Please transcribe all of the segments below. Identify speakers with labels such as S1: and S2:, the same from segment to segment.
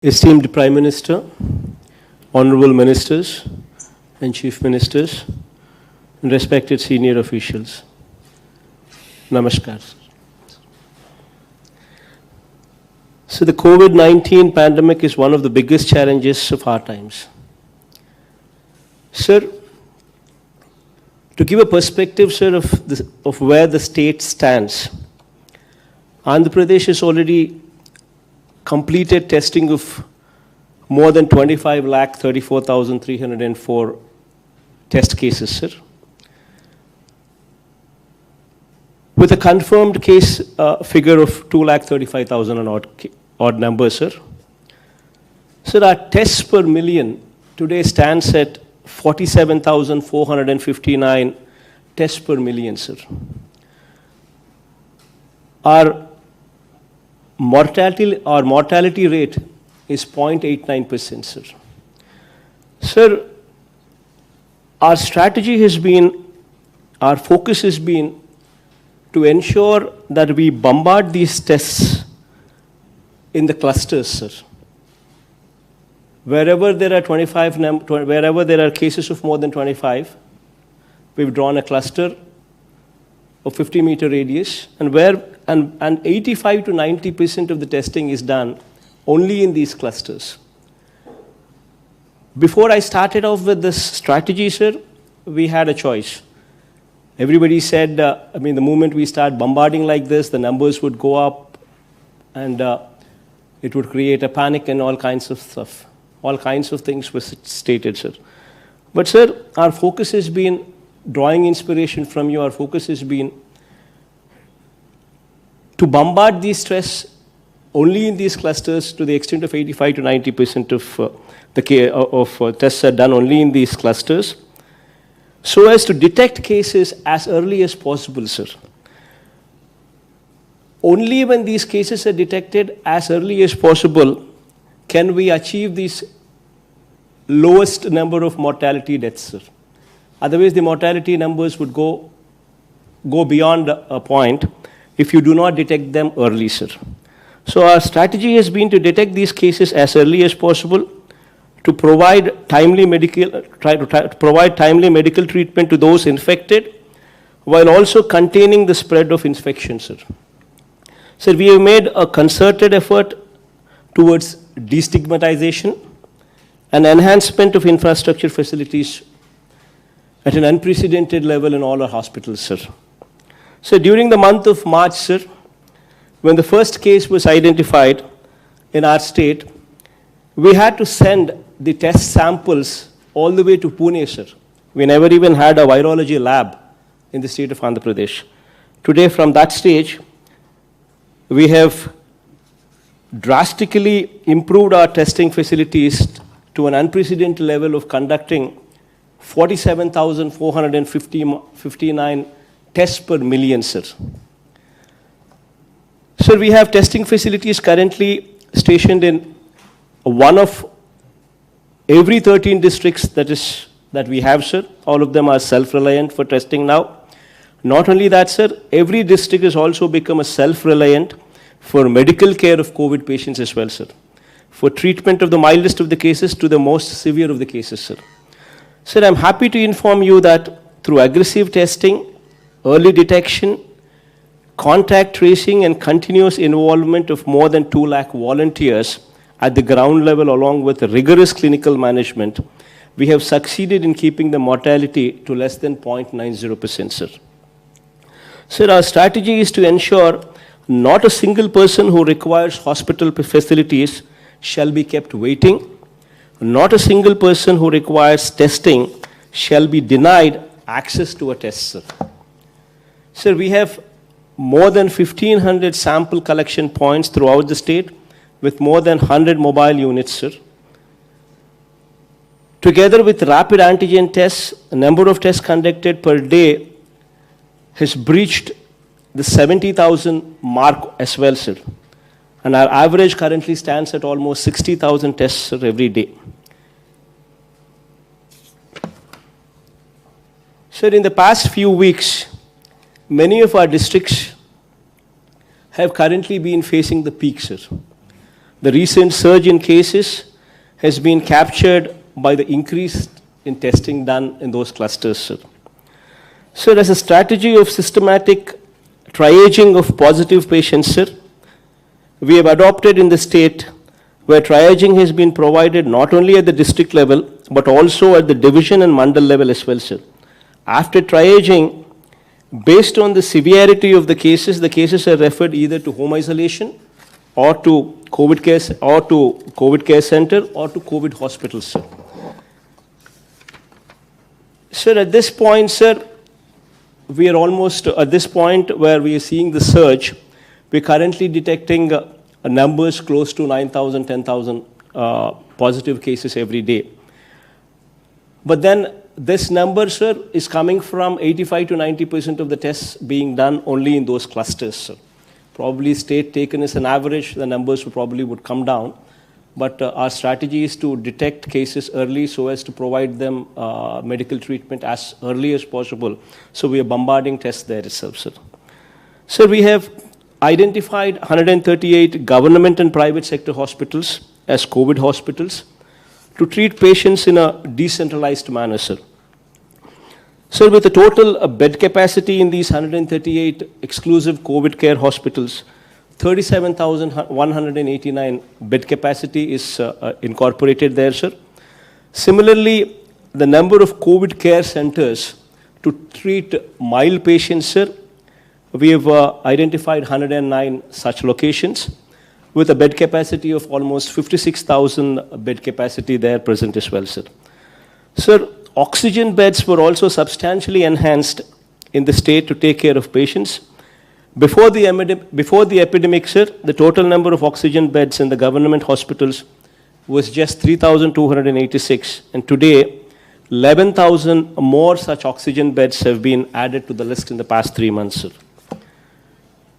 S1: Esteemed Prime Minister, Honorable Ministers and Chief Ministers, and respected senior officials, Namaskar. So the COVID-19 pandemic is one of the biggest challenges of our times. Sir, to give a perspective, sir, of where the state stands, Andhra Pradesh has already completed testing of more than 25,34,304 test cases, sir. With a confirmed case figure of 2,35,000 and odd numbers, sir. Sir, our tests per million today stands at 47,459 tests per million, sir. Our mortality rate is 0.89%, sir. Sir, our strategy has been, our focus has been to ensure that we bombard these tests in the clusters, sir. Wherever there are wherever there are cases of more than 25, we've drawn a cluster of 50-meter radius, and 85 to 90% of the testing is done only in these clusters. Before I started off with this strategy, sir, we had a choice. Everybody said, the moment we start bombarding like this, the numbers would go up and it would create a panic and all kinds of stuff. All kinds of things were stated, sir. But, sir, our focus has been drawing inspiration from you. Our focus has been to bombard these stress only in these clusters to the extent of 85 to 90% of tests are done only in these clusters, so as to detect cases as early as possible, sir. Only when these cases are detected as early as possible can we achieve this lowest number of mortality deaths, sir. Otherwise, the mortality numbers would go beyond a point if you do not detect them early, sir. So our strategy has been to detect these cases as early as possible, to provide timely medical treatment to those infected, while also containing the spread of infection, sir. Sir, we have made a concerted effort towards destigmatization and enhancement of infrastructure facilities at an unprecedented level in all our hospitals, sir. So during the month of March, sir, when the first case was identified in our state, we had to send the test samples all the way to Pune, sir. We never even had a virology lab in the state of Andhra Pradesh. Today, from that stage, we have drastically improved our testing facilities to an unprecedented level of conducting 47,459 tests per million, sir. Sir, we have testing facilities currently stationed in one of every 13 districts that we have, sir. All of them are self-reliant for testing now. Not only that, sir, every district has also become a self-reliant for medical care of COVID patients as well, sir. For treatment of the mildest of the cases to the most severe of the cases, sir. Sir, I'm happy to inform you that through aggressive testing, early detection, contact tracing, and continuous involvement of more than 2 lakh volunteers at the ground level, along with rigorous clinical management, we have succeeded in keeping the mortality to less than 0.90%, sir. Sir, our strategy is to ensure not a single person who requires hospital facilities shall be kept waiting. Not a single person who requires testing shall be denied access to a test, sir. Sir, we have more than 1,500 sample collection points throughout the state with more than 100 mobile units, sir. Together with rapid antigen tests, the number of tests conducted per day has breached the 70,000 mark as well, sir. And our average currently stands at almost 60,000 tests, sir, every day. Sir, in the past few weeks, many of our districts have currently been facing the peak, sir. The recent surge in cases has been captured by the increase in testing done in those clusters, sir. Sir, as a strategy of systematic triaging of positive patients, sir, we have adopted in the state where triaging has been provided not only at the district level, but also at the division and mandal level as well, sir. After triaging, based on the severity of the cases are referred either to home isolation or to COVID care center or to COVID hospitals, sir. Sir, at this point, sir, we are almost at this point where we are seeing the surge. We're currently detecting numbers close to 9,000, 10,000 positive cases every day. But then this number, sir, is coming from 85 to 90% of the tests being done only in those clusters, sir. Probably state taken as an average, the numbers probably would come down. But our strategy is to detect cases early so as to provide them medical treatment as early as possible. So we are bombarding tests there itself, sir. Sir, we have identified 138 government and private sector hospitals as COVID hospitals to treat patients in a decentralized manner, sir. Sir, with the total bed capacity in these 138 exclusive COVID care hospitals, 37,189 bed capacity is incorporated there, sir. Similarly, the number of COVID care centers to treat mild patients, sir, we have identified 109 such locations with a bed capacity of almost 56,000 bed capacity there present as well, sir. Sir, oxygen beds were also substantially enhanced in the state to take care of patients. Before the epidemic, sir, the total number of oxygen beds in the government hospitals was just 3,286, and today 11,000 more such oxygen beds have been added to the list in the past 3 months, sir.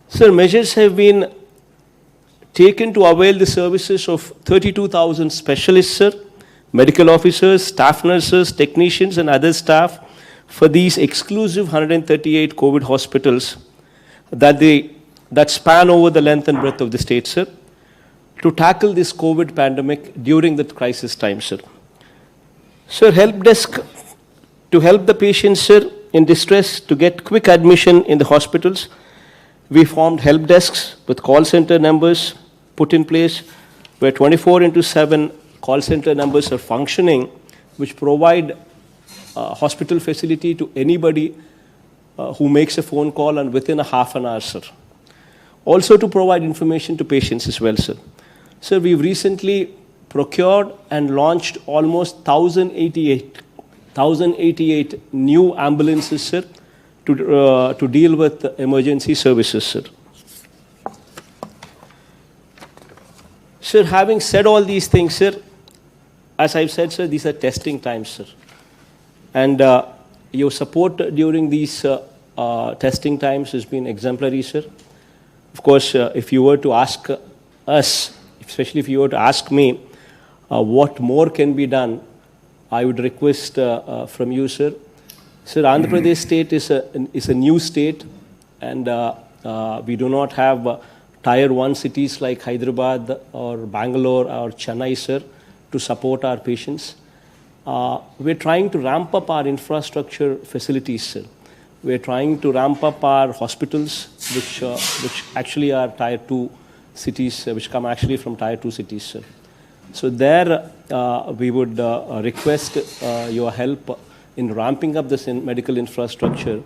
S1: Sir, measures have been taken to avail the services of 32,000 specialists, sir, medical officers, staff nurses, technicians, and other staff for these exclusive 138 COVID hospitals that span over the length and breadth of the state, sir, to tackle this COVID pandemic during the crisis time, sir. Sir, help desk to help the patients, sir, in distress to get quick admission in the hospitals. We formed help desks with call center numbers put in place where 24/7 call center numbers are functioning, which provide hospital facility to anybody who makes a phone call and within a half an hour, sir. Also to provide information to patients as well, sir. Sir, we've recently procured and launched almost 1,088 new ambulances, sir, to deal with emergency services, sir. Sir, having said all these things, sir, as I've said, sir, these are testing times, sir. And your support during these testing times has been exemplary, sir. Of course, if you were to ask us, especially if you were to ask me what more can be done, I would request from you, sir. Sir, Andhra Pradesh state is a new state, and we do not have tier 1 cities like Hyderabad or Bangalore or Chennai, sir, to support our patients. We're trying to ramp up our infrastructure facilities, sir. We're trying to ramp up our hospitals, which actually are tier 2 cities, which come actually from tier 2 cities, sir. So there, we would request your help in ramping up this medical infrastructure